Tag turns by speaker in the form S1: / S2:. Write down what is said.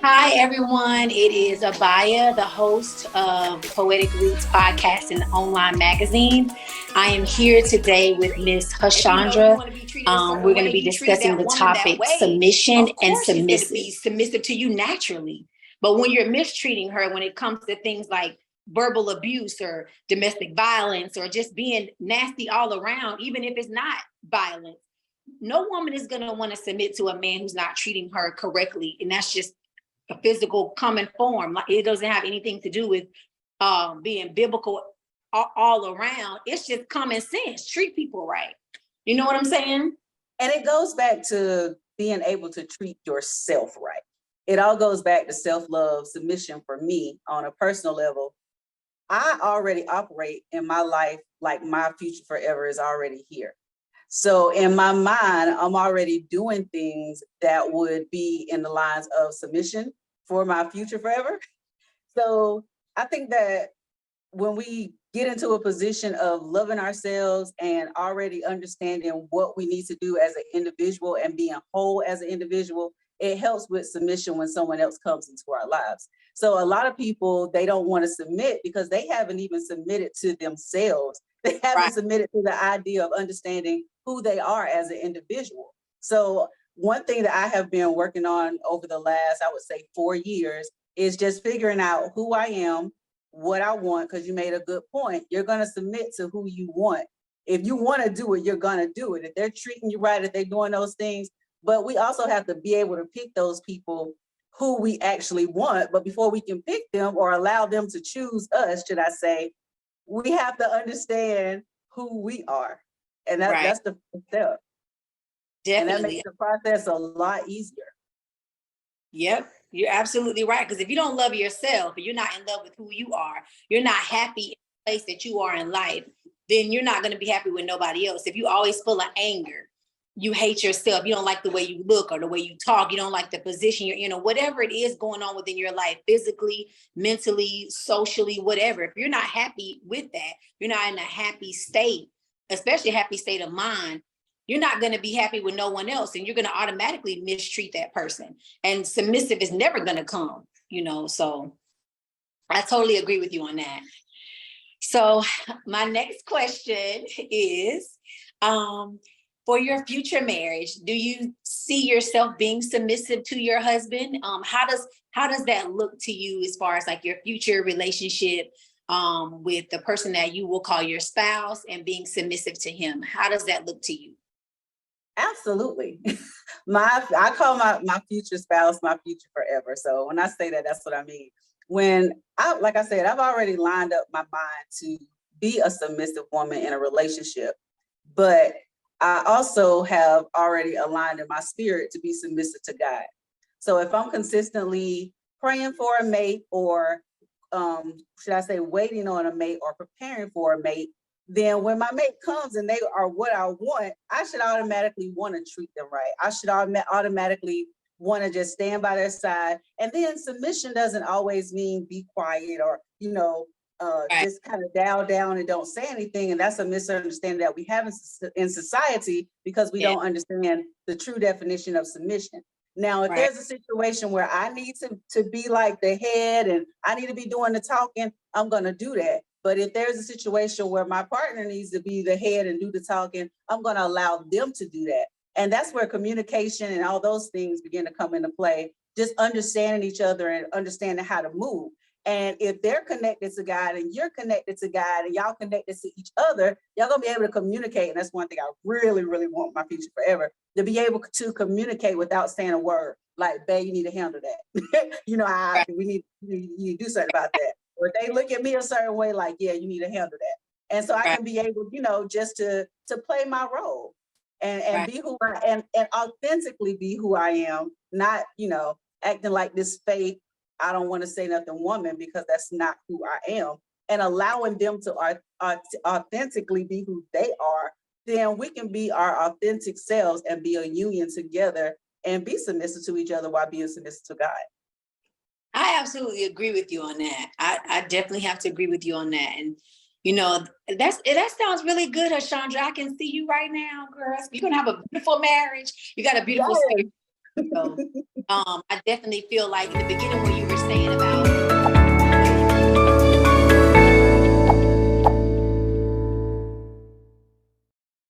S1: Hi, everyone. It is Abijah, the host of Poetic Podcast and online magazine. I am here today with Miss Hashandra. We're going to be discussing the topic submission and submissive. Be submissive to you naturally. But when you're mistreating her, when it comes to things like verbal abuse or domestic violence or just being nasty all around, even if it's not violence, no woman is going to want to submit to a man who's not treating her correctly. And that's just a physical common form. Like, it doesn't have anything to do with being biblical all around. It's just common sense. Treat people right. You know what I'm saying?
S2: And it goes back to being able to treat yourself right. It all goes back to self-love, submission for me on a personal level. I already operate in my life like my future forever is already here. So in my mind, I'm already doing things that would be in the lines of submission for my future forever. So I think that when we get into a position of loving ourselves and already understanding what we need to do as an individual and being whole as an individual, it helps with submission when someone else comes into our lives. So a lot of people, they don't want to submit because they haven't even submitted to themselves. They haven't submitted to the idea of understanding who they are as an individual. So one thing that I have been working on over the last, I would say 4 years, is just figuring out who I am, what I want, because you made a good point. You're going to submit to who you want. If you want to do it, you're going to do it. If they're treating you right, if they're doing those things. But we also have to be able to pick those people who we actually want. But before we can pick them or allow them to choose us, should I say, we have to understand who we are. And that's the first step. Definitely. And that makes the process a lot easier.
S1: Yep, you're absolutely right. Because if you don't love yourself, you're not in love with who you are, you're not happy in the place that you are in life, then you're not going to be happy with nobody else. If you always full of anger, you hate yourself, you don't like the way you look or the way you talk, you don't like the position you're in, or whatever it is going on within your life, physically, mentally, socially, whatever. If you're not happy with that, you're not in a happy state, especially a happy state of mind, you're not going to be happy with no one else, and you're going to automatically mistreat that person. And submissive is never going to come, so I totally agree with you on that. So my next question is, for your future marriage, do you see yourself being submissive to your husband? How does that look to you as far as like your future relationship with the person that you will call your spouse and being submissive to him? How does that look to you?
S2: Absolutely. I call my future spouse my future forever. So when I say that, that's what I mean. Like I said, I've already lined up my mind to be a submissive woman in a relationship, but I also have already aligned in my spirit to be submissive to God. So if I'm consistently praying for a mate, or should I say waiting on a mate or preparing for a mate, then when my mate comes and they are what I want, I should automatically want to treat them right. I should automatically want to just stand by their side. And then submission doesn't always mean be quiet or, just kind of dial down and don't say anything. And that's a misunderstanding that we have in society because we don't understand the true definition of submission. Now, if there's a situation where I need to be like the head and I need to be doing the talking, I'm going to do that. But if there's a situation where my partner needs to be the head and do the talking, I'm going to allow them to do that. And that's where communication and all those things begin to come into play, just understanding each other and understanding how to move. And if they're connected to God and you're connected to God and y'all connected to each other, y'all gonna be able to communicate. And that's one thing I really, really want my future forever, to be able to communicate without saying a word. Like, babe, you need to handle that. We need to do something about that. Or they look at me a certain way, like, yeah, you need to handle that. And so I can be able, just to play my role and be who I am and authentically be who I am, not, acting like this fake, I don't want to say nothing woman, because that's not who I am, and allowing them to authentically be who they are, then we can be our authentic selves and be a union together and be submissive to each other while being submissive to God.
S1: I absolutely agree with you on that. I definitely have to agree with you on that. And, that sounds really good, Hashandra. I can see you right now, girl. You're going to have a beautiful marriage. You got a beautiful spirit. So I definitely feel like in the beginning when you were saying about